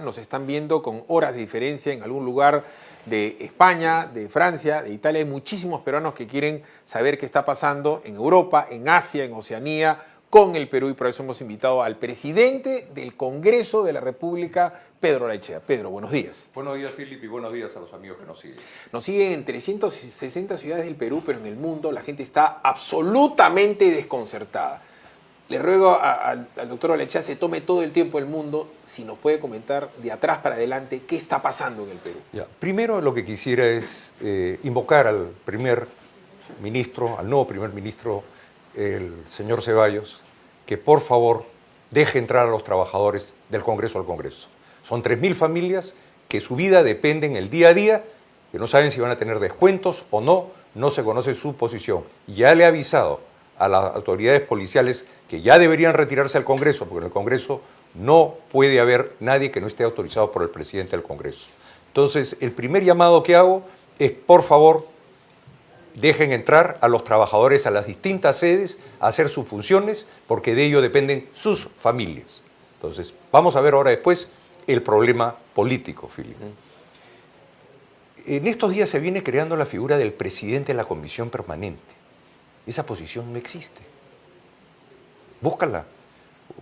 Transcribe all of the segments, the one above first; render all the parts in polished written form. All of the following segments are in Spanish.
Nos están viendo con horas de diferencia en algún lugar de España, de Francia, de Italia. Hay muchísimos peruanos que quieren saber qué está pasando en Europa, en Asia, en Oceanía, con el Perú, y por eso hemos invitado al presidente del Congreso de la República, Pedro Laechea. Pedro, buenos días. Buenos días, Philip, y buenos días a los amigos que nos siguen. Nos siguen en 360 ciudades del Perú, pero en el mundo la gente está absolutamente desconcertada. Le ruego al doctor Laechea se tome todo el tiempo del mundo, si nos puede comentar de atrás para adelante qué está pasando en el Perú. Ya. Primero lo que quisiera es invocar al primer ministro, al nuevo primer ministro, el señor Ceballos, que por favor deje entrar a los trabajadores del Congreso al Congreso. Son 3.000 familias que su vida depende en el día a día, que no saben si van a tener descuentos o no, no se conoce su posición. Ya le he avisado a las autoridades policiales que ya deberían retirarse al Congreso, porque en el Congreso no puede haber nadie que no esté autorizado por el presidente del Congreso. Entonces, el primer llamado que hago es, por favor, dejen entrar a los trabajadores a las distintas sedes a hacer sus funciones, porque de ello dependen sus familias. Entonces, vamos a ver ahora después el problema político, Filipe. En estos días se viene creando la figura del presidente de la Comisión Permanente. Esa posición no existe. Búscala.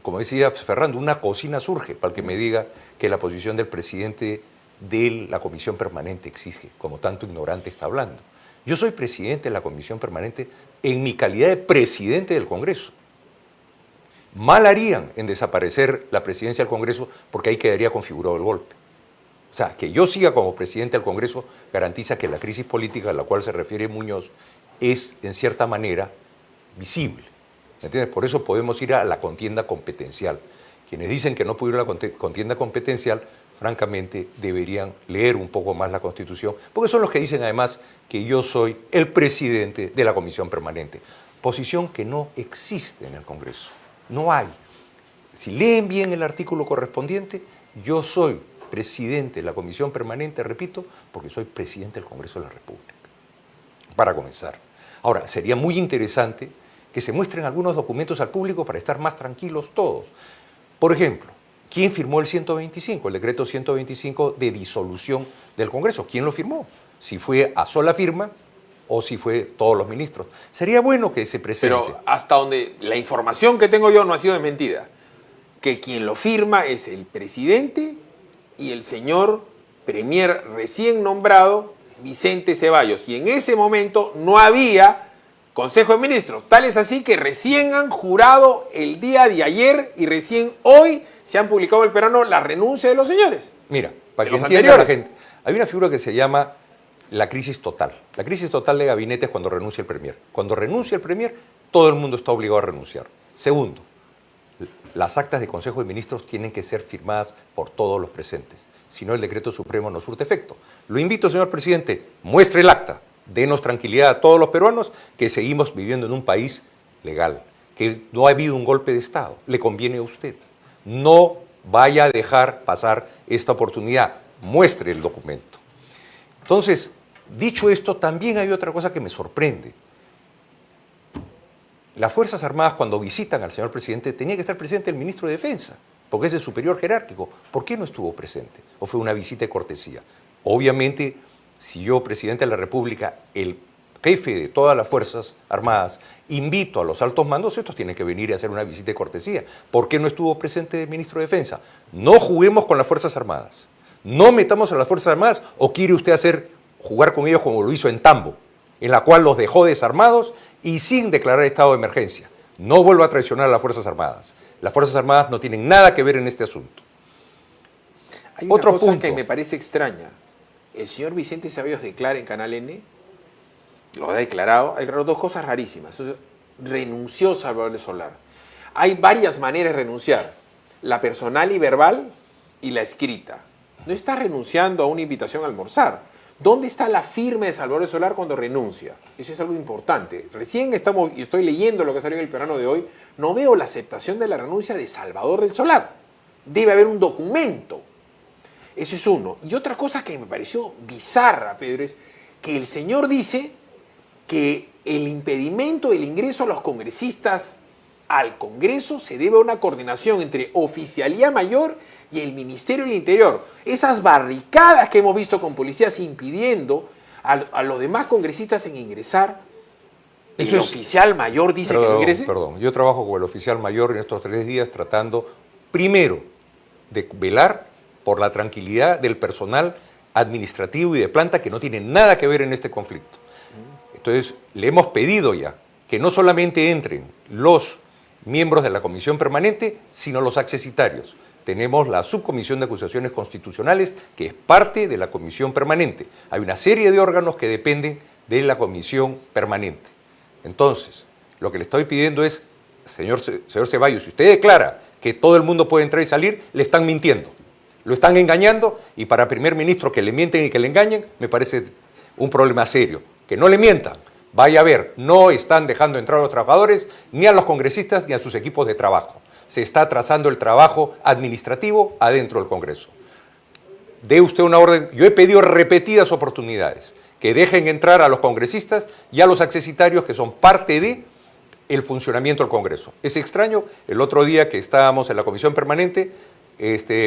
Como decía Fernando, una cocina surge para el que me diga que la posición del presidente de la Comisión Permanente exige, como tanto ignorante está hablando. Yo soy presidente de la Comisión Permanente en mi calidad de presidente del Congreso. Mal harían en desaparecer la presidencia del Congreso, porque ahí quedaría configurado el golpe. O sea, que yo siga como presidente del Congreso garantiza que la crisis política a la cual se refiere Muñoz es, en cierta manera, visible. ¿Entiendes? Por eso podemos ir a la contienda competencial. Quienes dicen que no puede ir a la contienda competencial, francamente, deberían leer un poco más la Constitución, porque son los que dicen además que yo soy el presidente de la Comisión Permanente. Posición que no existe en el Congreso. No hay. Si leen bien el artículo correspondiente, yo soy presidente de la Comisión Permanente, repito, porque soy presidente del Congreso de la República. Para comenzar. Ahora, sería muy interesante que se muestren algunos documentos al público para estar más tranquilos todos. Por ejemplo, ¿quién firmó el 125, el decreto 125 de disolución del Congreso? ¿Quién lo firmó? Si fue a sola firma o si fue todos los ministros. Sería bueno que se presente. Pero hasta donde la información que tengo yo no ha sido desmentida, que quien lo firma es el presidente y el señor premier recién nombrado, Vicente Ceballos. Y en ese momento no había Consejo de Ministros. Tal es así que recién han jurado el día de ayer y recién hoy se han publicado en el peruano la renuncia de los señores. Mira, para que entienda la gente, hay una figura que se llama la crisis total. La crisis total de gabinete es cuando renuncia el premier. Cuando renuncia el premier, todo el mundo está obligado a renunciar. Segundo, las actas de Consejo de Ministros tienen que ser firmadas por todos los presentes. Si no, el decreto supremo no surte efecto. Lo invito, señor presidente, muestre el acta. Denos tranquilidad a todos los peruanos que seguimos viviendo en un país legal, que no ha habido un golpe de Estado. Le conviene a usted. No vaya a dejar pasar esta oportunidad. Muestre el documento. Entonces, dicho esto, también hay otra cosa que me sorprende. Las Fuerzas Armadas, cuando visitan al señor presidente, tenía que estar presente el ministro de Defensa, porque es el superior jerárquico. ¿Por qué no estuvo presente? ¿O fue una visita de cortesía? Obviamente, si yo, presidente de la República, el jefe de todas las Fuerzas Armadas, invito a los altos mandos, estos tienen que venir a hacer una visita de cortesía. ¿Por qué no estuvo presente el ministro de Defensa? No juguemos con las Fuerzas Armadas. No metamos a las Fuerzas Armadas, o quiere usted jugar con ellos como lo hizo en Tambo, en la cual los dejó desarmados y sin declarar estado de emergencia. No vuelva a traicionar a las Fuerzas Armadas. Las Fuerzas Armadas no tienen nada que ver en este asunto. Hay una cosa que me parece extraña. El señor Vicente Ceballos declara en Canal N, lo ha declarado dos cosas rarísimas. Renunció Salvador Solar. Hay varias maneras de renunciar, la personal y verbal y la escrita. No está renunciando a una invitación a almorzar. ¿Dónde está la firma de Salvador Solar cuando renuncia? Eso es algo importante. Recién estoy leyendo lo que salió en el peruano de hoy, no veo la aceptación de la renuncia de Salvador del Solar. Debe haber un documento. Eso es uno. Y otra cosa que me pareció bizarra, Pedro, es que el señor dice que el impedimento del ingreso a los congresistas al Congreso se debe a una coordinación entre Oficialía Mayor y el Ministerio del Interior, esas barricadas que hemos visto con policías impidiendo a los demás congresistas en ingresar, el oficial mayor dice que no ingrese. Perdón, yo trabajo con el oficial mayor en estos 3 días tratando, primero, de velar por la tranquilidad del personal administrativo y de planta que no tiene nada que ver en este conflicto. Entonces, le hemos pedido ya que no solamente entren los miembros de la comisión permanente, sino los accesitarios. Tenemos la subcomisión de acusaciones constitucionales, que es parte de la comisión permanente. Hay una serie de órganos que dependen de la comisión permanente. Entonces, lo que le estoy pidiendo es, señor Ceballos, si usted declara que todo el mundo puede entrar y salir, le están mintiendo. Lo están engañando, y para primer ministro que le mienten y que le engañen, me parece un problema serio. Que no le mientan. Vaya a ver, no están dejando entrar a los trabajadores, ni a los congresistas, ni a sus equipos de trabajo. Se está trazando el trabajo administrativo adentro del Congreso. Dé usted una orden. Yo he pedido repetidas oportunidades que dejen entrar a los congresistas y a los accesitarios que son parte del funcionamiento del Congreso. Es extraño, el otro día que estábamos en la comisión permanente,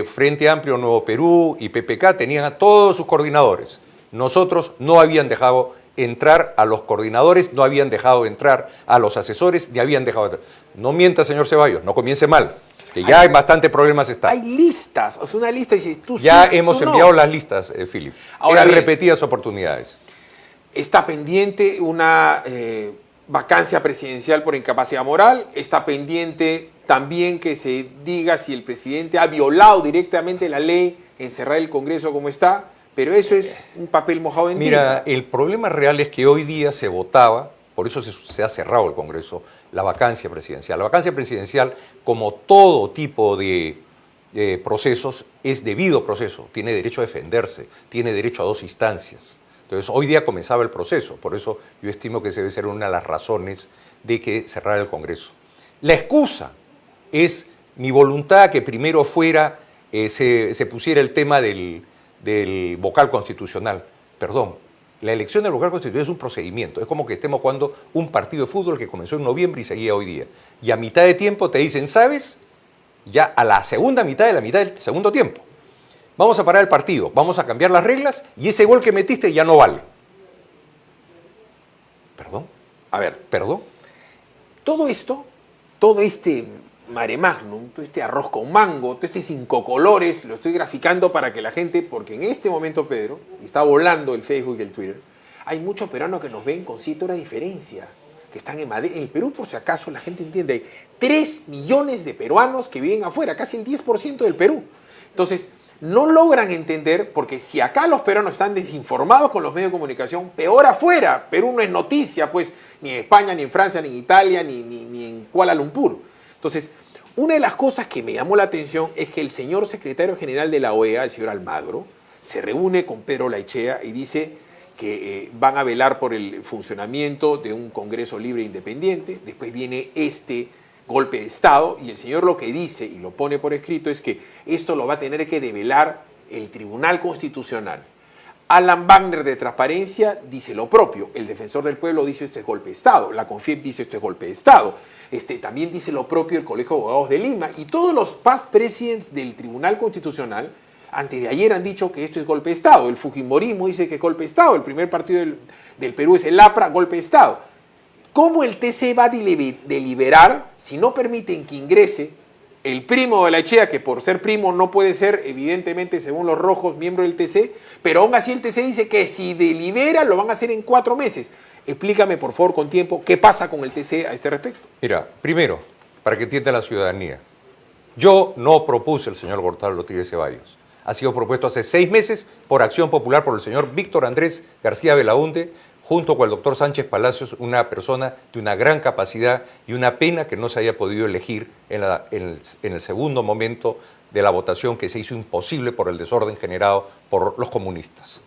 Frente Amplio, Nuevo Perú y PPK tenían a todos sus coordinadores. Nosotros no habían dejado entrar a los coordinadores, no habían dejado entrar a los asesores, ni habían dejado entrar. No mienta, señor Ceballos, no comience mal, que ya hay bastante problemas. Hay listas, o sea, una lista y dices, tú ya sí, hemos tú enviado no. las listas, Philip. Ahora Eran bien, repetidas oportunidades. Está pendiente una vacancia presidencial por incapacidad moral, está pendiente también que se diga si el presidente ha violado directamente la ley en cerrar el Congreso como está, pero eso es un papel mojado en Mira, tinta. el problema real es que hoy día se votaba, por eso se ha cerrado el Congreso, la vacancia presidencial. La vacancia presidencial, como todo tipo de procesos, es debido proceso, tiene derecho a defenderse, tiene derecho a 2 instancias. Entonces, hoy día comenzaba el proceso, por eso yo estimo que esa debe ser una de las razones de que cerrara el Congreso. La excusa es mi voluntad que primero fuera, se pusiera el tema del vocal constitucional. Perdón, la elección del vocal constitucional es un procedimiento, es como que estemos jugando un partido de fútbol que comenzó en noviembre y seguía hoy día. Y a mitad de tiempo te dicen, ¿sabes? Ya a la segunda mitad de la mitad del segundo tiempo. Vamos a parar el partido, vamos a cambiar las reglas y ese gol que metiste ya no vale. ¿Perdón? A ver, ¿Perdón? todo esto, todo este mare magnum, todo este arroz con mango, todo este 5 colores, lo estoy graficando para que la gente, porque en este momento, Pedro, está volando el Facebook y el Twitter, hay muchos peruanos que nos ven con 7 horas de diferencia, que están en Madrid. En el Perú, por si acaso la gente entiende, hay 3 millones de peruanos que viven afuera, casi el 10% del Perú. Entonces, no logran entender, porque si acá los peruanos están desinformados con los medios de comunicación, peor afuera. Perú no es noticia, pues, ni en España, ni en Francia, ni en Italia, ni en Kuala Lumpur. Entonces, una de las cosas que me llamó la atención es que el señor secretario general de la OEA, el señor Almagro, se reúne con Pedro Laichea y dice que van a velar por el funcionamiento de un Congreso libre e independiente. Después viene este golpe de Estado, y el señor lo que dice, y lo pone por escrito, es que esto lo va a tener que develar el Tribunal Constitucional. Alan Wagner de Transparencia dice lo propio, el Defensor del Pueblo dice esto es golpe de Estado, la CONFIEP dice esto es golpe de Estado, también dice lo propio el Colegio de Abogados de Lima, y todos los past presidents del Tribunal Constitucional antes de ayer han dicho que esto es golpe de Estado. El Fujimorismo dice que es golpe de Estado, el primer partido del Perú es el APRA, golpe de Estado. ¿Cómo el TC va a deliberar si no permiten que ingrese el primo de Laichea, que por ser primo no puede ser, evidentemente, según los rojos, miembro del TC, pero aún así el TC dice que si delibera lo van a hacer en 4 meses? Explícame, por favor, con tiempo, ¿qué pasa con el TC a este respecto? Mira, primero, para que entienda la ciudadanía, yo no propuse el señor Gonzalo Rodríguez Ceballos. Ha sido propuesto hace 6 meses por Acción Popular por el señor Víctor Andrés García Belaúnde, junto con el doctor Sánchez Palacios, una persona de una gran capacidad, y una pena que no se haya podido elegir en el segundo momento de la votación, que se hizo imposible por el desorden generado por los comunistas.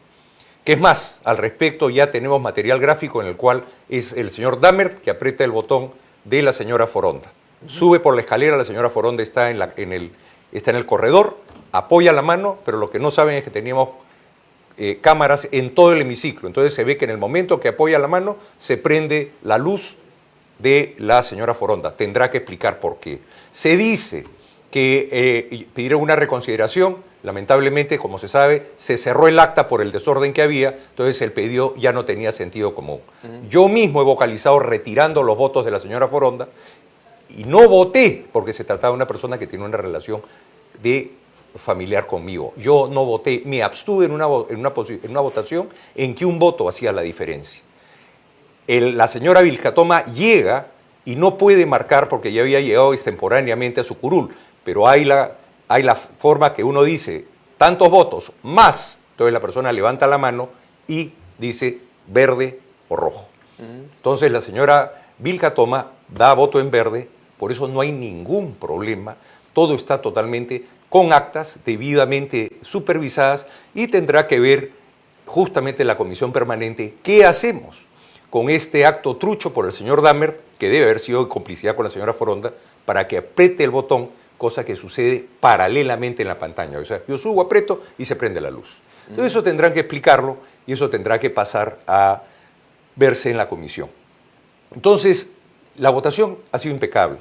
¿Qué es más? Al respecto ya tenemos material gráfico en el cual es el señor Dammert que aprieta el botón de la señora Foronda. Sube por la escalera, la señora Foronda está en el corredor, apoya la mano, pero lo que no saben es que teníamos cámaras en todo el hemiciclo. Entonces se ve que en el momento que apoya la mano se prende la luz de la señora Foronda. Tendrá que explicar por qué. Se dice que pidieron una reconsideración. Lamentablemente, como se sabe, se cerró el acta por el desorden que había, entonces el pedido ya no tenía sentido común. Yo mismo he vocalizado retirando los votos de la señora Foronda y no voté porque se trataba de una persona que tiene una relación de familiar conmigo. Yo no voté, me abstuve en una votación en que un voto hacía la diferencia. La señora Vilcatoma llega y no puede marcar porque ya había llegado extemporáneamente a su curul, pero hay la forma que uno dice, tantos votos más, entonces la persona levanta la mano y dice verde o rojo. Entonces la señora Vilcatoma da voto en verde, por eso no hay ningún problema, todo está totalmente con actas debidamente supervisadas y tendrá que ver justamente la comisión permanente qué hacemos con este acto trucho por el señor Dammert, que debe haber sido en complicidad con la señora Foronda, para que apriete el botón, cosa que sucede paralelamente en la pantalla. O sea, yo subo, aprieto y se prende la luz. Entonces eso tendrán que explicarlo y eso tendrá que pasar a verse en la comisión. Entonces, la votación ha sido impecable.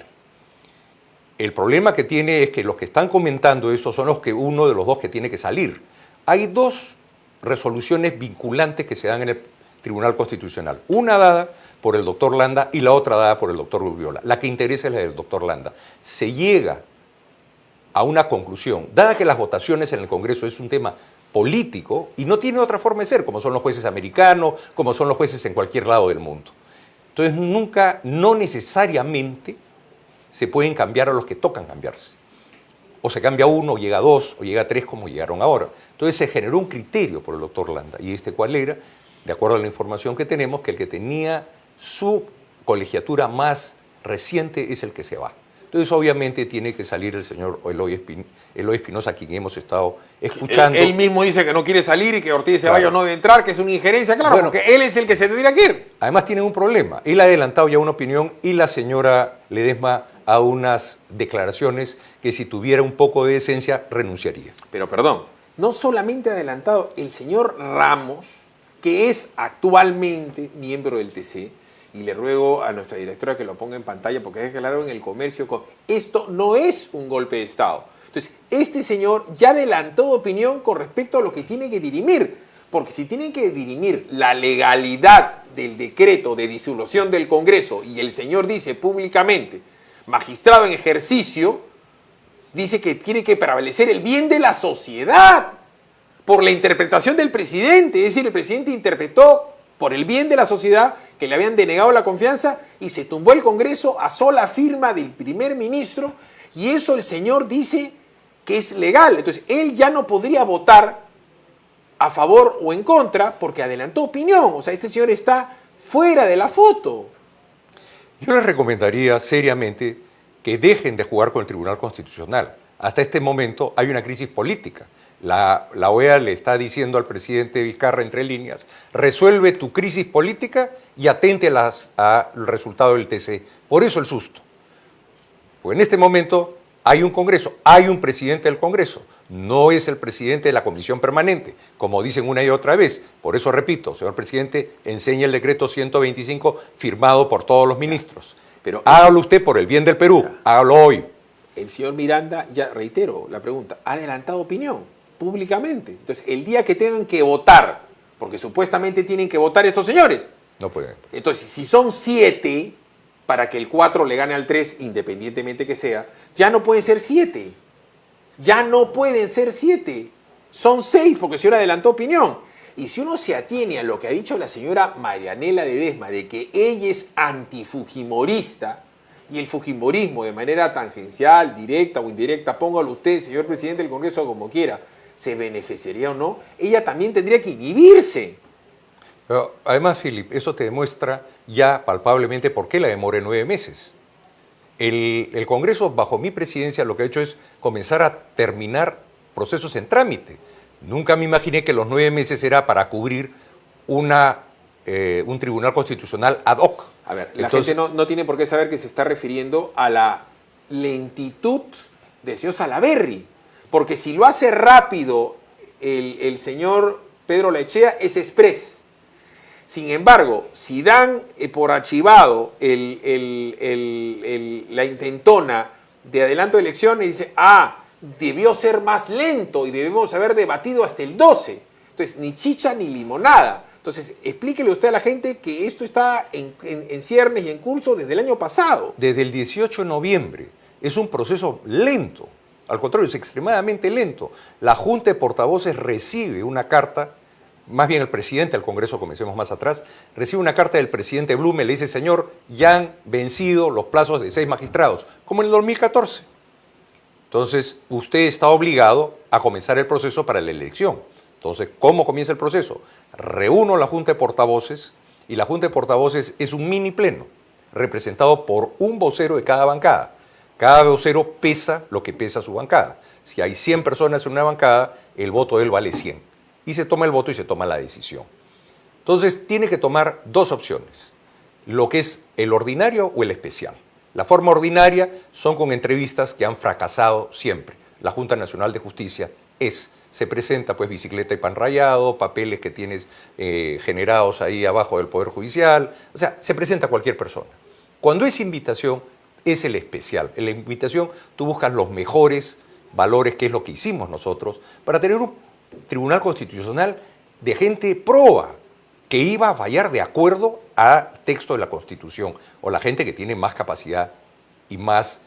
El problema que tiene es que los que están comentando esto son uno de los dos que tiene que salir. Hay dos resoluciones vinculantes que se dan en el Tribunal Constitucional. Una dada por el doctor Landa y la otra dada por el doctor Urbiola. La que interesa es la del doctor Landa. Se llega a una conclusión, dada que las votaciones en el Congreso es un tema político y no tiene otra forma de ser, como son los jueces americanos, como son los jueces en cualquier lado del mundo. Entonces no necesariamente se pueden cambiar a los que tocan cambiarse. O se cambia uno, o llega dos, o llega tres, como llegaron ahora. Entonces se generó un criterio por el doctor Landa. ¿Y cuál era? De acuerdo a la información que tenemos, que el que tenía su colegiatura más reciente es el que se va. Entonces, obviamente, tiene que salir el señor Eloy Espinosa, a quien hemos estado escuchando. Él mismo dice que no quiere salir y que Ortiz Ceballos no debe entrar, que es una injerencia, claro, bueno, porque él es el que se tendría que ir. Además, tienen un problema. Él ha adelantado ya una opinión y la señora Ledesma a unas declaraciones que si tuviera un poco de decencia renunciaría. Pero perdón, no solamente ha adelantado el señor Ramos, que es actualmente miembro del TC, y le ruego a nuestra directora que lo ponga en pantalla porque es claro en el comercio, esto no es un golpe de Estado. Entonces, este señor ya adelantó opinión con respecto a lo que tiene que dirimir, porque si tienen que dirimir la legalidad del decreto de disolución del Congreso y el señor dice públicamente, magistrado en ejercicio, dice que tiene que prevalecer el bien de la sociedad por la interpretación del presidente, es decir, el presidente interpretó por el bien de la sociedad que le habían denegado la confianza y se tumbó el Congreso a sola firma del primer ministro y eso el señor dice que es legal. Entonces, él ya no podría votar a favor o en contra porque adelantó opinión. O sea, este señor está fuera de la foto. Yo les recomendaría seriamente que dejen de jugar con el Tribunal Constitucional. Hasta este momento hay una crisis política. La OEA le está diciendo al presidente Vizcarra entre líneas, resuelve tu crisis política y atente al resultado del TC. Por eso el susto. Pues en este momento hay un Congreso, hay un presidente del Congreso, no es el presidente de la Comisión Permanente, como dicen una y otra vez. Por eso repito, señor presidente, enseñe el decreto 125 firmado por todos los ministros. Pero hágalo usted por el bien del Perú, hágalo hoy. El señor Miranda, ya reitero la pregunta, ha adelantado opinión públicamente. Entonces, el día que tengan que votar, porque supuestamente tienen que votar estos señores. No pueden. Entonces, si son 7, para que el 4 le gane al 3, independientemente que sea, ya no pueden ser 7. Ya no pueden ser 7. Son 6, porque el señor adelantó opinión. Y si uno se atiene a lo que ha dicho la señora Marianela Ledesma, de que ella es antifujimorista, y el fujimorismo de manera tangencial, directa o indirecta, póngalo usted, señor presidente del Congreso, como quiera, se beneficiaría o no, ella también tendría que inhibirse. Pero además, Philip, eso te demuestra ya palpablemente por qué la demora 9 meses. El Congreso, bajo mi presidencia, lo que ha hecho es comenzar a terminar procesos en trámite. Nunca me imaginé que los 9 meses era para cubrir un tribunal constitucional ad hoc. A ver, la gente no tiene por qué saber que se está refiriendo a la lentitud del señor Salaverry. Porque si lo hace rápido el señor Pedro Laechea, es express. Sin embargo, si dan por archivado la intentona de adelanto de elecciones y dice, debió ser más lento y debemos haber debatido hasta el 12. Entonces, ni chicha ni limonada. Entonces, explíquele usted a la gente que esto está en ciernes y en curso desde el año pasado. Desde el 18 de noviembre. Es un proceso lento. Al contrario, es extremadamente lento. La Junta de Portavoces recibe una carta, más bien el presidente del Congreso, comencemos más atrás, recibe una carta del presidente Blume, le dice, señor, ya han vencido los plazos de 6 magistrados, como en el 2014. Entonces, usted está obligado a comenzar el proceso para la elección. Entonces, ¿cómo comienza el proceso? Reúno la Junta de Portavoces y la Junta de Portavoces es un mini pleno, representado por un vocero de cada bancada. Cada vocero pesa lo que pesa su bancada. Si hay 100 personas en una bancada, el voto de él vale 100. Y se toma el voto y se toma la decisión. Entonces, tiene que tomar dos opciones, lo que es el ordinario o el especial. La forma ordinaria son con entrevistas que han fracasado siempre. La Junta Nacional de Justicia se presenta pues bicicleta y pan rallado, papeles que tienes generados ahí abajo del Poder Judicial, o sea, se presenta cualquier persona. Cuando es invitación, es el especial. En la invitación tú buscas los mejores valores, que es lo que hicimos nosotros, para tener un tribunal constitucional de gente proba, que iba a fallar de acuerdo al texto de la Constitución, o la gente que tiene más capacidad y más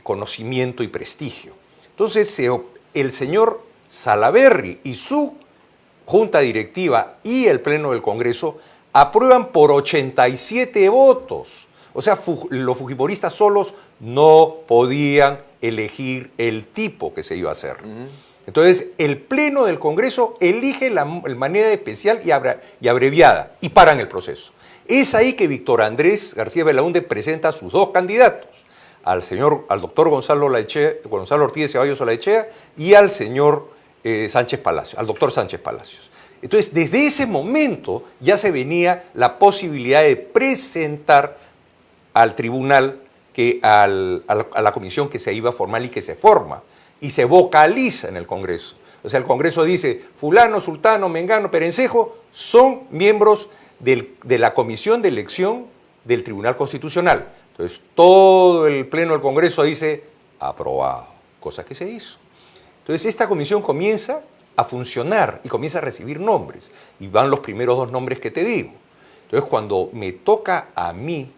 conocimiento y prestigio. Entonces, el señor Salaverry y su junta directiva y el Pleno del Congreso aprueban por 87 votos. O sea, los fujimoristas solos no podían elegir el tipo que se iba a hacer. Entonces, el Pleno del Congreso elige la manera especial y abreviada y paran el proceso. Es ahí que Víctor Andrés García Belaúnde presenta a sus dos candidatos, al doctor Gonzalo Ortiz de Ceballos Olaechea y al señor Sánchez Palacios, al doctor Sánchez Palacios. Entonces, desde ese momento ya se venía la posibilidad de presentar al tribunal, a la comisión que se iba a formar y que se forma, y se vocaliza en el Congreso. O sea, el Congreso dice, fulano, sultano, mengano, perencejo, son miembros de la comisión de elección del Tribunal Constitucional. Entonces, todo el Pleno del Congreso dice, aprobado, cosa que se hizo. Entonces, esta comisión comienza a funcionar y comienza a recibir nombres. Y van los primeros dos nombres que te digo. Entonces, cuando me toca a mí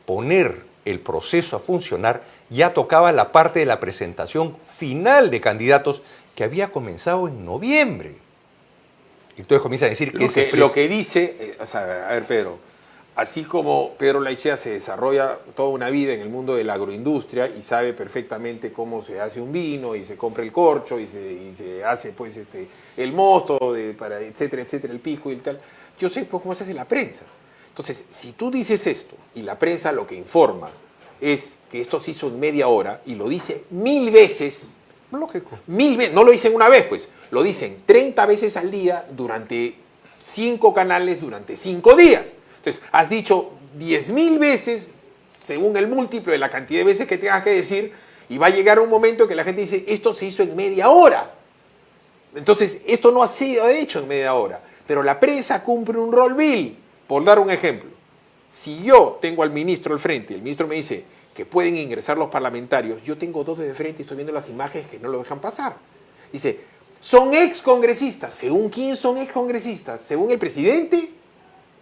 poner el proceso a funcionar, ya tocaba la parte de la presentación final de candidatos que había comenzado en noviembre. Entonces comienza a decir que lo que dice, o sea, a ver, Pedro, así como Pedro Olaechea se desarrolla toda una vida en el mundo de la agroindustria y sabe perfectamente cómo se hace un vino y se compra el corcho y se hace pues el mosto, etcétera, etcétera, el pisco y el tal, yo sé pues, cómo se hace la prensa. Entonces, si tú dices esto y la prensa lo que informa es que esto se hizo en media hora y lo dice 1000 veces, lógico. 1000 veces, no lo dicen una vez, pues, lo dicen 30 veces al día durante 5 canales durante 5 días. Entonces, has dicho 10.000 veces, según el múltiplo de la cantidad de veces que tengas que decir, y va a llegar un momento que la gente dice, esto se hizo en media hora. Entonces, esto no ha sido hecho en media hora, pero la prensa cumple un rol vil. Por dar un ejemplo, si yo tengo al ministro al frente y el ministro me dice que pueden ingresar los parlamentarios, yo tengo dos de frente y estoy viendo las imágenes que no lo dejan pasar. Dice, son excongresistas. ¿Según quién son excongresistas? ¿Según el presidente?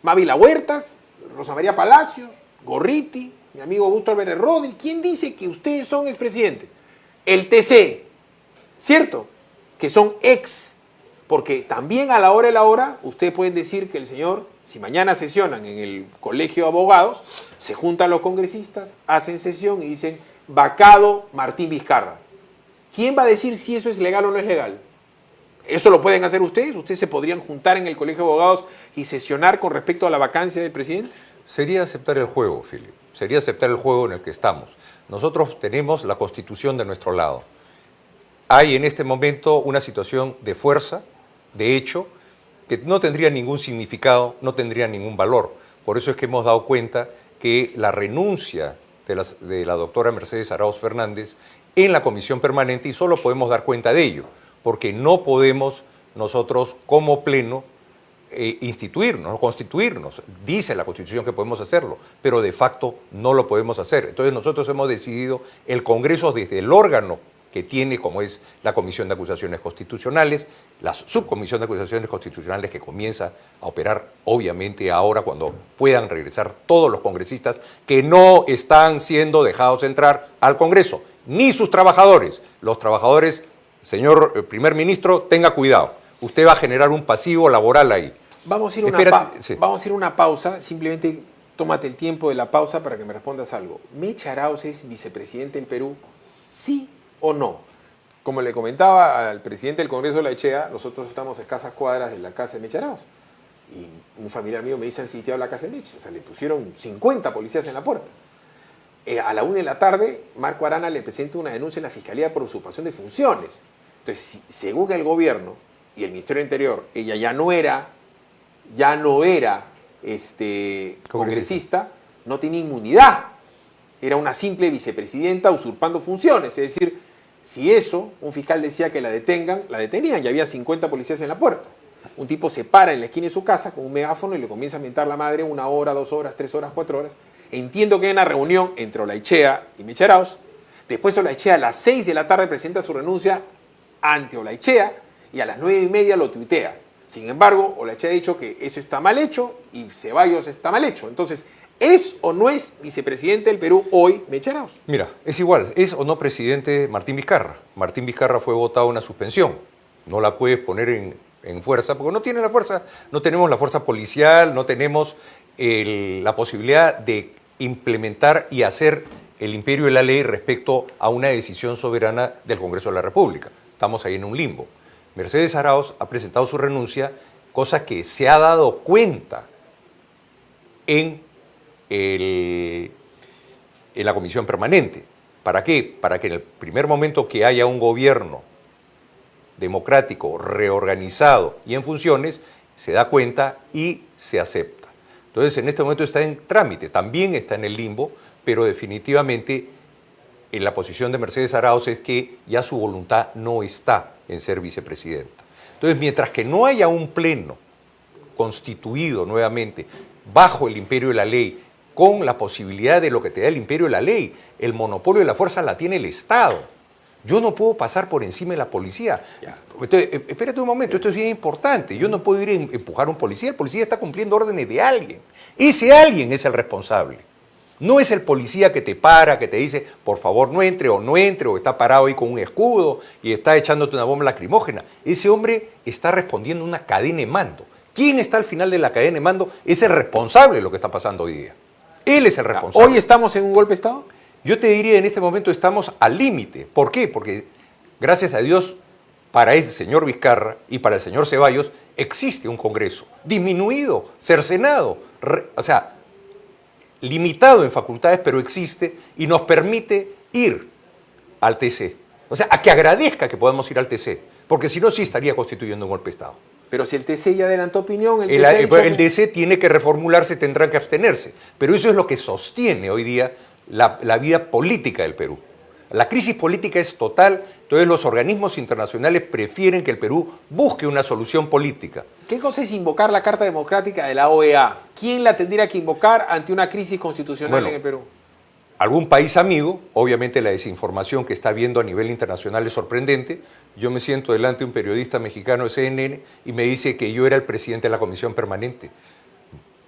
Mávila Huertas, Rosa María Palacios, Gorriti, mi amigo Augusto Álvarez Rodríguez. ¿Quién dice que ustedes son expresidentes? El TC, ¿cierto? Que son ex. Porque también a la hora de la hora, ustedes pueden decir que el señor, si mañana sesionan en el Colegio de Abogados, se juntan los congresistas, hacen sesión y dicen, vacado Martín Vizcarra. ¿Quién va a decir si eso es legal o no es legal? ¿Eso lo pueden hacer ustedes? ¿Ustedes se podrían juntar en el Colegio de Abogados y sesionar con respecto a la vacancia del presidente? Sería aceptar el juego, Philip. Sería aceptar el juego en el que estamos. Nosotros tenemos la Constitución de nuestro lado. Hay en este momento una situación de fuerza, de hecho, que no tendría ningún significado, no tendría ningún valor. Por eso es que hemos dado cuenta que la renuncia de la doctora Mercedes Arauz Fernández en la comisión permanente, y solo podemos dar cuenta de ello, porque no podemos nosotros como pleno instituirnos, constituirnos. Dice la Constitución que podemos hacerlo, pero de facto no lo podemos hacer. Entonces nosotros hemos decidido, el Congreso desde el órgano que tiene, como es la Comisión de Acusaciones Constitucionales, la Subcomisión de Acusaciones Constitucionales que comienza a operar obviamente ahora cuando puedan regresar todos los congresistas que no están siendo dejados entrar al Congreso, ni sus trabajadores. Los trabajadores, señor primer ministro, tenga cuidado. Usted va a generar un pasivo laboral ahí. Vamos a ir a una pausa, simplemente tómate el tiempo de la pausa para que me respondas algo. ¿Mecha Arauz es vicepresidente del Perú? ¿Sí o no? Como le comentaba al presidente del Congreso de la Echea, nosotros estamos a escasas cuadras de la casa de Mecha Arauz. Y un familiar mío me dice, han sitiado la casa de Mecha. O sea, le pusieron 50 policías en la puerta. A la 1 de la tarde, Marco Arana le presenta una denuncia en la Fiscalía por usurpación de funciones. Entonces, según el gobierno y el Ministerio del Interior, ella ya no era congresista, no tenía inmunidad. Era una simple vicepresidenta usurpando funciones. Es decir, si eso, un fiscal decía que la detengan, la detenían. Ya había 50 policías en la puerta. Un tipo se para en la esquina de su casa con un megáfono y le comienza a mentar la madre 1 hora, 2 horas, 3 horas, 4 horas. Entiendo que hay una reunión entre Olaichea y Mecha Arauz. Después Olaichea a las 6 de la tarde presenta su renuncia ante Olaichea y a las 9:30 lo tuitea. Sin embargo, Olaichea ha dicho que eso está mal hecho y Ceballos está mal hecho. Entonces, ¿es o no es vicepresidente del Perú hoy Mecha Arauz? Mira, es igual, es o no presidente Martín Vizcarra. Martín Vizcarra fue votado una suspensión. No la puedes poner en fuerza, porque no tiene la fuerza, no tenemos la fuerza policial, no tenemos la posibilidad de implementar y hacer el imperio de la ley respecto a una decisión soberana del Congreso de la República. Estamos ahí en un limbo. Mercedes Arauz ha presentado su renuncia, cosa que se ha dado cuenta en la comisión permanente. ¿Para qué? Para que en el primer momento que haya un gobierno democrático, reorganizado y en funciones, se da cuenta y se acepta. Entonces, en este momento está en trámite, también está en el limbo, pero definitivamente en la posición de Mercedes Arauz es que ya su voluntad no está en ser vicepresidenta. Entonces, mientras que no haya un pleno constituido nuevamente bajo el imperio de la ley, con la posibilidad de lo que te da el imperio de la ley, el monopolio de la fuerza la tiene el Estado. Yo no puedo pasar por encima de la policía. Entonces, espérate un momento, esto es bien importante. Yo no puedo ir a empujar a un policía. El policía está cumpliendo órdenes de alguien. Ese alguien es el responsable. No es el policía que te para, que te dice, por favor no entre, o está parado ahí con un escudo y está echándote una bomba lacrimógena. Ese hombre está respondiendo a una cadena de mando. ¿Quién está al final de la cadena de mando? Es el responsable de lo que está pasando hoy día. Él es el responsable. ¿Hoy estamos en un golpe de Estado? Yo te diría, en este momento estamos al límite. ¿Por qué? Porque, gracias a Dios, para el señor Vizcarra y para el señor Ceballos, existe un Congreso disminuido, cercenado, limitado en facultades, pero existe y nos permite ir al TC. O sea, a que agradezca que podamos ir al TC, porque si no, sí estaría constituyendo un golpe de Estado. Pero si el TC ya adelantó opinión, el TC tiene que reformularse, tendrá que abstenerse. Pero eso es lo que sostiene hoy día la vida política del Perú. La crisis política es total, entonces los organismos internacionales prefieren que el Perú busque una solución política. ¿Qué cosa es invocar la Carta Democrática de la OEA? ¿Quién la tendría que invocar ante una crisis constitucional en el Perú? Algún país amigo, obviamente la desinformación que está habiendo a nivel internacional es sorprendente. Yo me siento delante de un periodista mexicano de CNN y me dice que yo era el presidente de la Comisión Permanente.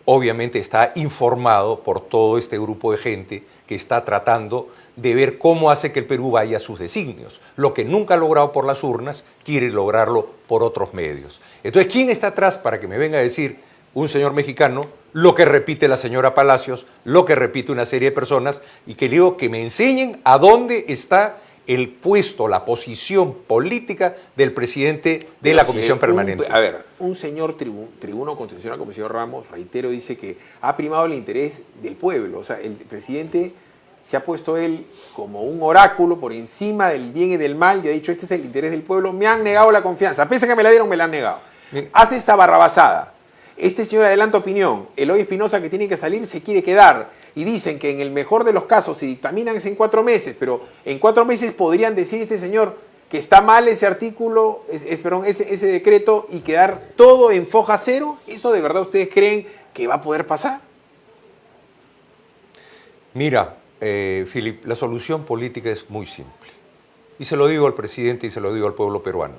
Obviamente está informado por todo este grupo de gente que está tratando de ver cómo hace que el Perú vaya a sus designios. Lo que nunca ha logrado por las urnas, quiere lograrlo por otros medios. Entonces, ¿quién está atrás para que me venga a decir un señor mexicano lo que repite la señora Palacios, lo que repite una serie de personas, y que le digo que me enseñen a dónde está el puesto, la posición política del presidente de la Comisión Permanente? Un señor tribuno constitucional como el señor Ramos, reitero, dice que ha primado el interés del pueblo. O sea, el presidente se ha puesto él como un oráculo por encima del bien y del mal y ha dicho, este es el interés del pueblo. Me han negado la confianza. Pese a que me la dieron, me la han negado. Bien. Hace esta barrabasada. Este señor adelanta opinión. Eloy Espinosa, que tiene que salir, se quiere quedar. Y dicen que en el mejor de los casos, si dictaminan es en 4 meses, pero en 4 meses podrían decir este señor, que está mal ese artículo, perdón, ese decreto y quedar todo en foja cero? ¿Eso de verdad ustedes creen que va a poder pasar? Mira, Philip, la solución política es muy simple. Y se lo digo al presidente y se lo digo al pueblo peruano.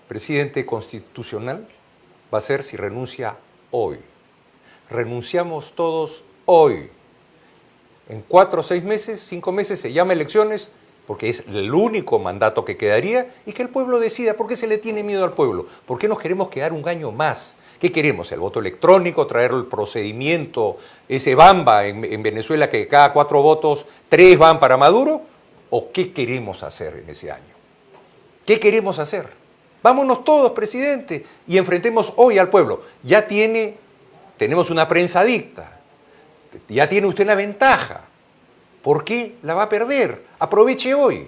Presidente constitucional va a ser si renuncia hoy. Renunciamos todos hoy. En 4 o 6 meses, 5 meses se llama elecciones porque es el único mandato que quedaría y que el pueblo decida. ¿Por qué se le tiene miedo al pueblo? ¿Por qué nos queremos quedar un año más? ¿Qué queremos? ¿El voto electrónico? ¿Traer el procedimiento, ese bamba en Venezuela que cada 4 votos, 3 van para Maduro? ¿O qué queremos hacer en ese año? ¿Qué queremos hacer? Vámonos todos, presidente, y enfrentemos hoy al pueblo. Tenemos una prensa adicta, ya tiene usted una ventaja. ¿Por qué la va a perder? Aproveche hoy.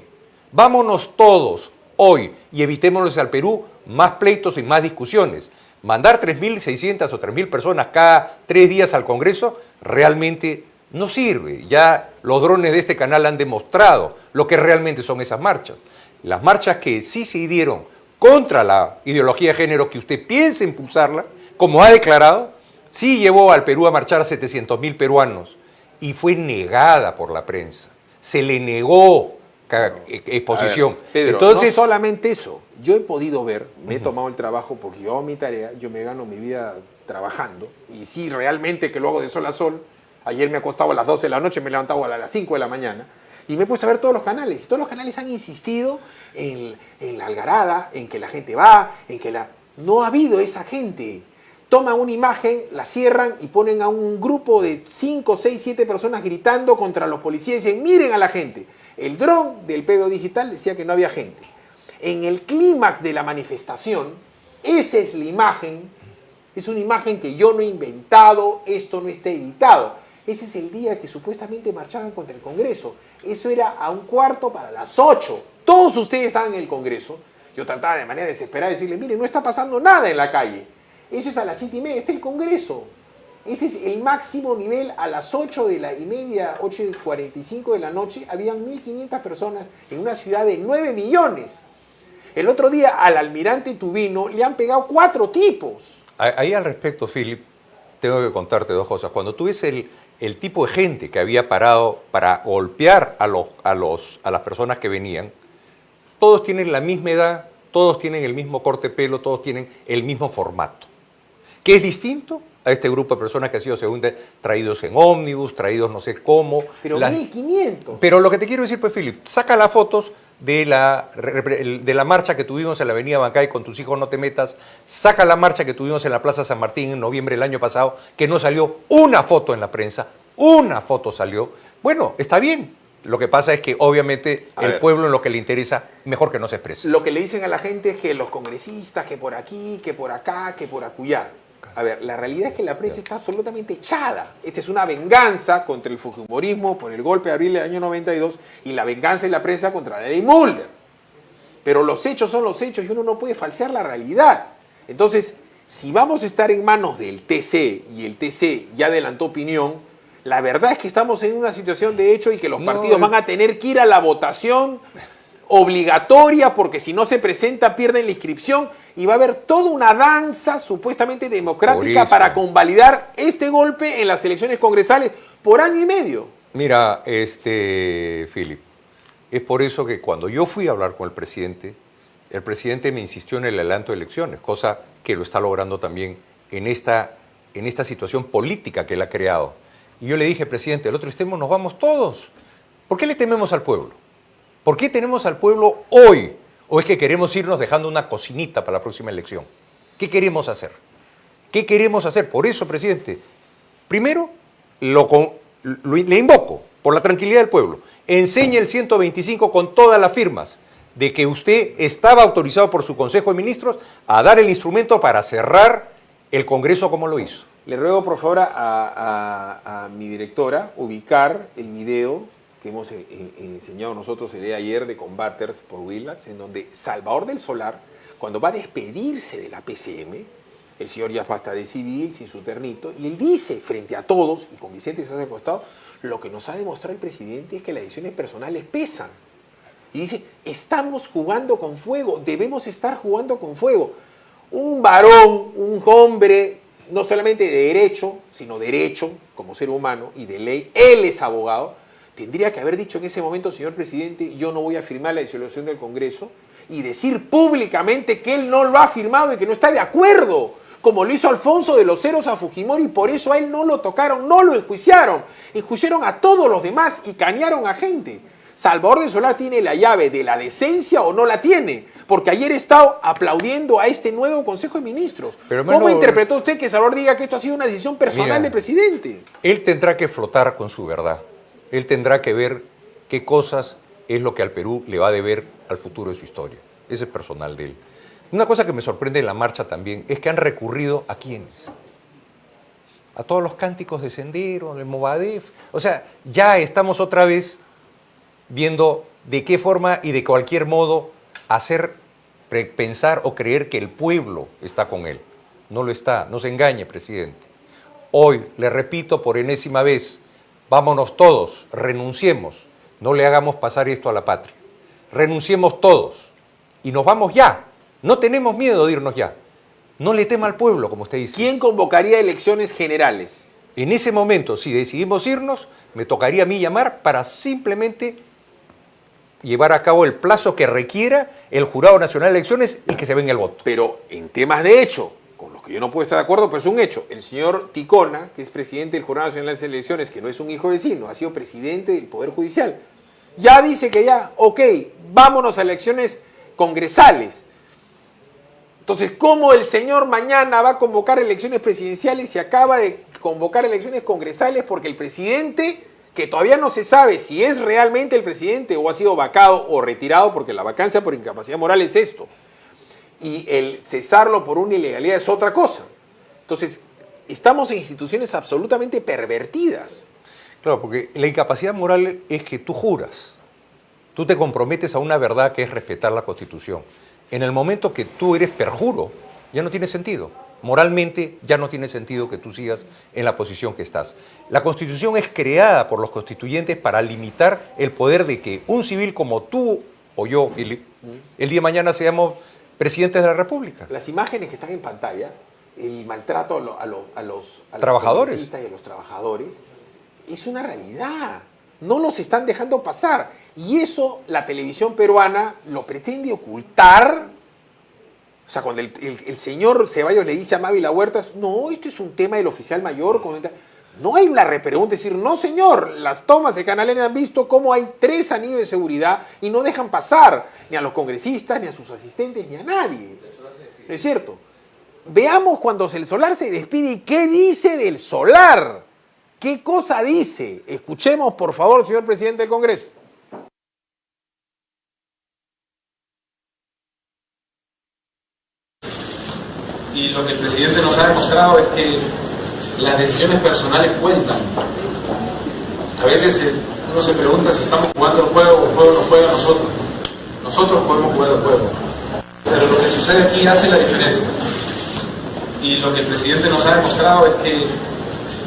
Vámonos todos hoy y evitémonos al Perú más pleitos y más discusiones. Mandar 3.600 o 3.000 personas cada 3 días al Congreso realmente no sirve. Ya los drones de este canal han demostrado lo que realmente son esas marchas. Las marchas que sí se dieron contra la ideología de género que usted piensa impulsarla, como ha declarado, sí llevó al Perú a marchar a 700.000 peruanos y fue negada por la prensa. Se le negó exposición. Ver, Pedro, entonces, no solamente eso. Yo he podido ver, me he tomado el trabajo porque yo hago mi tarea, yo me gano mi vida trabajando y sí, realmente que lo hago de sol a sol. Ayer me acostaba a las 12 de la noche, me levantaba a las 5 de la mañana y me he puesto a ver todos los canales. Y todos los canales han insistido en la algarada, en que la gente va, No ha habido esa gente. Toman una imagen, la cierran y ponen a un grupo de 5, 6, 7 personas gritando contra los policías y dicen, miren a la gente. El dron del PBO Digital decía que no había gente. En el clímax de la manifestación, esa es la imagen, es una imagen que yo no he inventado, esto no está editado. Ese es el día que supuestamente marchaban contra el Congreso. Eso era a 7:15. Todos ustedes estaban en el Congreso. Yo trataba de manera desesperada de decirles, miren, no está pasando nada en la calle. Eso es a las 7:30, está el Congreso. Ese es el máximo nivel. A las 8:30, 8:45 de la noche, habían 1.500 personas en una ciudad de 9 millones. El otro día al almirante Tubino le han pegado 4 tipos. Ahí al respecto, Philip, tengo que contarte 2 cosas. Cuando tú ves el tipo de gente que había parado para golpear a las personas que venían, todos tienen la misma edad, todos tienen el mismo corte de pelo, todos tienen el mismo formato. ¿Qué es distinto a este grupo de personas que han sido traídos en ómnibus, traídos no sé cómo? Pero 1.500. Pero lo que te quiero decir, pues, Philip, saca las fotos de la marcha que tuvimos en la avenida Bancay con tus hijos no te metas, saca la marcha que tuvimos en la Plaza San Martín en noviembre del año pasado, que no salió una foto en la prensa, una foto salió. Bueno, está bien. Lo que pasa es que obviamente el pueblo en lo que le interesa, mejor que no se exprese. Lo que le dicen a la gente es que los congresistas, que por aquí, que por acá, que por acullá. A ver, la realidad es que la prensa está absolutamente echada. Esta es una venganza contra el fujimorismo por el golpe de abril del año 92 y la venganza de la prensa contra la ley Mulder. Pero los hechos son los hechos y uno no puede falsear la realidad. Entonces, si vamos a estar en manos del TC y el TC ya adelantó opinión, la verdad es que estamos en una situación de hecho y que los partidos van a tener que ir a la votación obligatoria porque si no se presenta pierden la inscripción y va a haber toda una danza supuestamente democrática para convalidar este golpe en las elecciones congresales por año y medio. Mira, Philip, es por eso que cuando yo fui a hablar con el presidente me insistió en el adelanto de elecciones, cosa que lo está logrando también en esta situación política que él ha creado. Y yo le dije, presidente, el otro extremo nos vamos todos. ¿Por qué le tememos al pueblo? ¿Por qué tenemos al pueblo hoy? ¿O es que queremos irnos dejando una cocinita para la próxima elección? ¿Qué queremos hacer? ¿Qué queremos hacer? Por eso, presidente, primero le invoco, por la tranquilidad del pueblo, enseñe el 125 con todas las firmas de que usted estaba autorizado por su Consejo de Ministros a dar el instrumento para cerrar el Congreso como lo hizo. Le ruego, por favor, a mi directora ubicar el video que hemos enseñado nosotros el día de ayer de Combaters por Willax, en donde Salvador del Solar, cuando va a despedirse de la PCM, el señor ya está de civil, sin su ternito, y él dice frente a todos, y con Vicente se ha costado, lo que nos ha demostrado el presidente es que las decisiones personales pesan. Y dice, estamos jugando con fuego, debemos estar jugando con fuego. Un varón, un hombre, no solamente de derecho, sino derecho como ser humano y de ley, él es abogado, tendría que haber dicho en ese momento, señor presidente, yo no voy a firmar la disolución del Congreso, y decir públicamente que él no lo ha firmado y que no está de acuerdo, como lo hizo Alfonso de los Heros a Fujimori, y por eso a él no lo tocaron, no lo enjuiciaron a todos los demás y canearon a gente. Salvador del Solar tiene la llave de la decencia o no la tiene, porque ayer he estado aplaudiendo a este nuevo Consejo de Ministros. Pero, hermano, ¿cómo interpretó usted que Salvador diga que esto ha sido una decisión personal del presidente? Él tendrá que flotar con su verdad. Él tendrá que ver qué cosas es lo que al Perú le va a deber al futuro de su historia. Ese es personal de él. Una cosa que me sorprende en la marcha también es que han recurrido a quiénes. A todos los cánticos de Sendero, del Movadef. O sea, ya estamos otra vez viendo de qué forma y de cualquier modo hacer pensar o creer que el pueblo está con él. No lo está, no se engañe, presidente. Hoy, le repito por enésima vez, vámonos todos, renunciemos, no le hagamos pasar esto a la patria. Renunciemos todos y nos vamos ya. No tenemos miedo de irnos ya. No le tema al pueblo, como usted dice. ¿Quién convocaría elecciones generales? En ese momento, si decidimos irnos, me tocaría a mí llamar para simplemente llevar a cabo el plazo que requiera el Jurado Nacional de Elecciones y que se venga el voto. Pero en temas de hecho, con los que yo no puedo estar de acuerdo, pero es un hecho. El señor Ticona, que es presidente del Jurado Nacional de Elecciones, que no es un hijo vecino, ha sido presidente del Poder Judicial, ya dice que ya, ok, vámonos a elecciones congresales. Entonces, ¿cómo el señor mañana va a convocar elecciones presidenciales y acaba de convocar elecciones congresales porque el presidente, que todavía no se sabe si es realmente el presidente o ha sido vacado o retirado, porque la vacancia por incapacidad moral es esto, y el cesarlo por una ilegalidad es otra cosa? Entonces, estamos en instituciones absolutamente pervertidas. Claro, porque la incapacidad moral es que tú juras, tú te comprometes a una verdad que es respetar la Constitución. En el momento que tú eres perjuro, ya no tiene sentido. Moralmente ya no tiene sentido que tú sigas en la posición que estás. La Constitución es creada por los constituyentes para limitar el poder de que un civil como tú o yo, Philip, el día de mañana seamos presidentes de la República. Las imágenes que están en pantalla, el maltrato a los trabajadores y a los trabajadores, es una realidad. No los están dejando pasar. Y eso la televisión peruana lo pretende ocultar. O sea, cuando el señor Ceballos le dice a Mávila Huertas, no, esto es un tema del oficial mayor. No hay una repregunta, decir, no señor, las tomas de Canal N han visto cómo hay 3 anillos de seguridad y no dejan pasar ni a los congresistas, ni a sus asistentes, ni a nadie. ¿No es cierto? Veamos cuando el Solar se despide y qué dice del Solar. ¿Qué cosa dice? Escuchemos, por favor, señor presidente del Congreso. Y lo que el presidente nos ha demostrado es que las decisiones personales cuentan. A veces uno se pregunta si estamos jugando el juego o el juego nos juega a nosotros. Nosotros podemos jugar el juego. Pero lo que sucede aquí hace la diferencia. Y lo que el presidente nos ha demostrado es que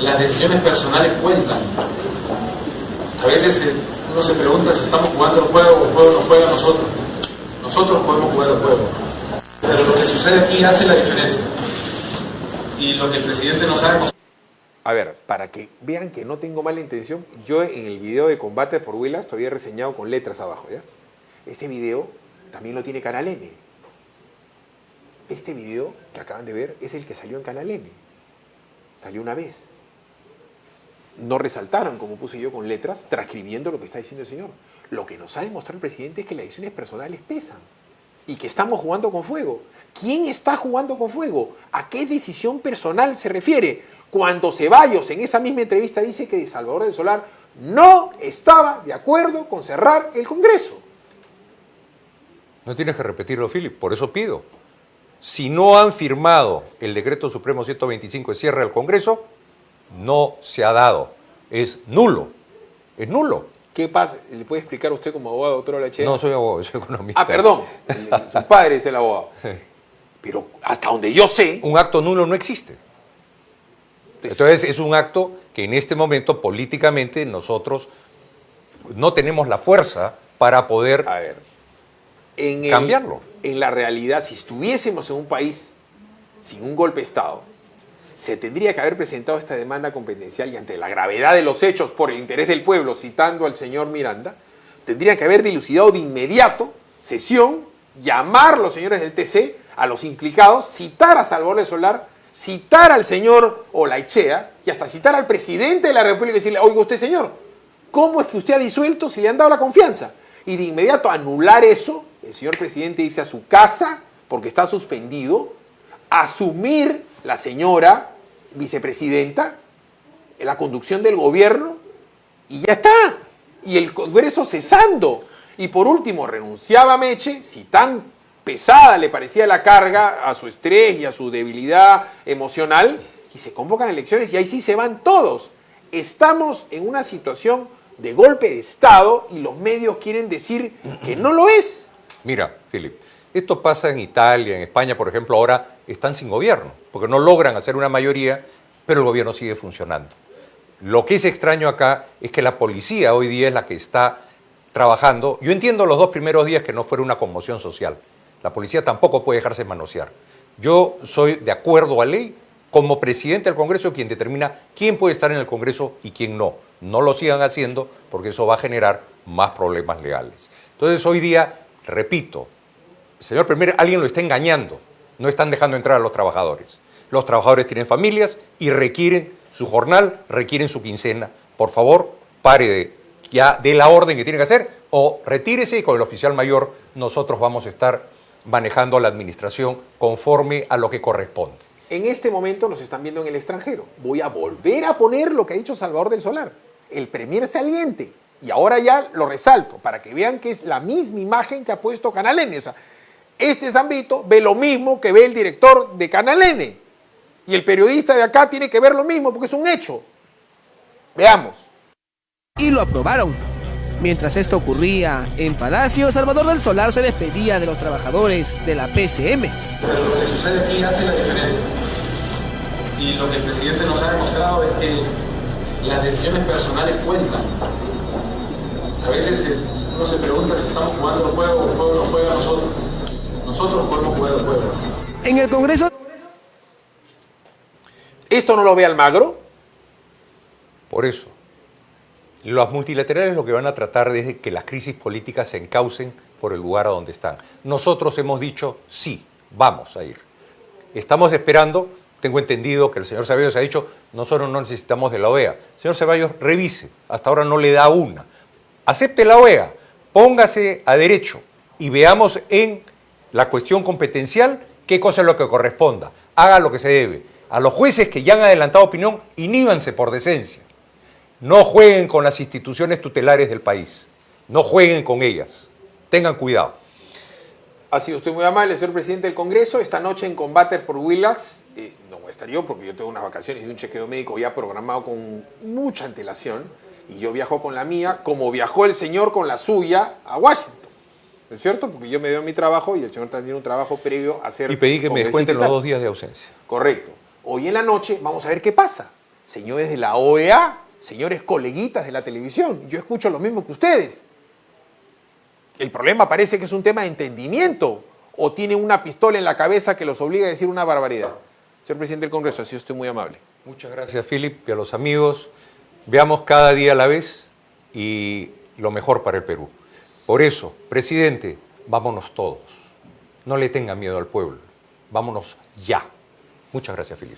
las decisiones personales cuentan. A veces uno se pregunta si estamos jugando el juego o el juego nos juega a nosotros. Nosotros podemos jugar el juego. Pero lo que sucede aquí hace la diferencia. Y lo que el presidente nos ha demostrado. A ver, para que vean que no tengo mala intención, yo en el video de combate por Huilas todavía he reseñado con letras abajo, ¿ya? Este video también lo tiene Canal N. Este video que acaban de ver es el que salió en Canal N. Salió una vez. No resaltaron, como puse yo con letras, transcribiendo lo que está diciendo el señor. Lo que nos ha demostrado el presidente es que las decisiones personales pesan y que estamos jugando con fuego. ¿Quién está jugando con fuego? ¿A qué decisión personal se refiere? Cuando Ceballos en esa misma entrevista dice que Salvador del Solar no estaba de acuerdo con cerrar el Congreso. No tienes que repetirlo, Philip, por eso pido. Si no han firmado el Decreto Supremo 125 de cierre del Congreso, no se ha dado. Es nulo. Es nulo. ¿Qué pasa? ¿Le puede explicar usted como abogado, doctor Olachea? No soy abogado, soy economista. Ah, perdón. Su padre es el abogado. Sí. Pero hasta donde yo sé... Un acto nulo no existe. Entonces es un acto que en este momento políticamente nosotros no tenemos la fuerza para poder A ver, cambiarlo. En la realidad, si estuviésemos en un país sin un golpe de Estado, se tendría que haber presentado esta demanda competencial y ante la gravedad de los hechos por el interés del pueblo, citando al señor Miranda, tendría que haber dilucidado de inmediato sesión, llamar a los señores del TC, a los implicados, citar a Salvador del Solar, citar al señor Olaichea y hasta citar al presidente de la República y decirle, oiga usted señor, ¿cómo es que usted ha disuelto si le han dado la confianza? Y de inmediato anular eso, el señor presidente irse a su casa porque está suspendido, asumir la señora vicepresidenta la conducción del gobierno y ya está. Y el Congreso cesando. Y por último, renunciaba Meche, si tan pesada le parecía la carga a su estrés y a su debilidad emocional, y se convocan elecciones y ahí sí se van todos. Estamos en una situación de golpe de Estado y los medios quieren decir que no lo es. Mira, Philip, esto pasa en Italia, en España, por ejemplo, ahora están sin gobierno, porque no logran hacer una mayoría, pero el gobierno sigue funcionando. Lo que es extraño acá es que la policía hoy día es la que está trabajando. Yo entiendo los 2 primeros días que no fuera una conmoción social. La policía tampoco puede dejarse manosear. Yo soy de acuerdo a ley, como presidente del Congreso, quien determina quién puede estar en el Congreso y quién no. No lo sigan haciendo porque eso va a generar más problemas legales. Entonces hoy día, repito, señor Premier, alguien lo está engañando. No están dejando entrar a los trabajadores. Los trabajadores tienen familias y requieren su jornal, requieren su quincena. Por favor, pare ya de la orden que tiene que hacer o retírese y con el oficial mayor nosotros vamos a estar manejando la administración conforme a lo que corresponde. En este momento nos están viendo en el extranjero. Voy a volver a poner lo que ha dicho Salvador del Solar, el premier saliente. Y ahora ya lo resalto, para que vean que es la misma imagen que ha puesto Canal N. O sea, este Zambito ve lo mismo que ve el director de Canal N. Y el periodista de acá tiene que ver lo mismo, porque es un hecho. Veamos. Y lo aprobaron. Mientras esto ocurría en Palacio, Salvador del Solar se despedía de los trabajadores de la PCM. Pero lo que sucede aquí hace la diferencia. Y lo que el presidente nos ha demostrado es que las decisiones personales cuentan. A veces uno se pregunta si estamos jugando el juego o el juego nos juega a nosotros. Nosotros podemos jugar el juego. En el Congreso... ¿Esto no lo ve Almagro? Por eso, los multilaterales lo que van a tratar es de que las crisis políticas se encaucen por el lugar a donde están. Nosotros hemos dicho, sí, vamos a ir. Estamos esperando, tengo entendido que el señor Ceballos ha dicho, nosotros no necesitamos de la OEA. Señor Ceballos, revise, hasta ahora no le da una. Acepte la OEA, póngase a derecho y veamos en la cuestión competencial qué cosa es lo que corresponda. Haga lo que se debe. A los jueces que ya han adelantado opinión, inhíbanse por decencia. No jueguen con las instituciones tutelares del país. No jueguen con ellas. Tengan cuidado. Ha sido usted muy amable, señor presidente del Congreso. Esta noche en Combate por Willax, no voy a estar yo porque yo tengo unas vacaciones y un chequeo médico ya programado con mucha antelación. Y yo viajo con la mía, como viajó el señor con la suya a Washington. ¿No es cierto? Porque yo me veo mi trabajo y el señor también un trabajo previo a hacer... Y pedí que me descuenten los 2 días de ausencia. Correcto. Hoy en la noche vamos a ver qué pasa. Señores de la OEA, señores coleguitas de la televisión, yo escucho lo mismo que ustedes. El problema parece que es un tema de entendimiento o tienen una pistola en la cabeza que los obliga a decir una barbaridad. Señor presidente del Congreso, ha sido usted muy amable. Muchas gracias, Philip, y a los amigos. Veamos cada día a la vez y lo mejor para el Perú. Por eso, presidente, vámonos todos. No le tenga miedo al pueblo. Vámonos ya. Muchas gracias, Philip.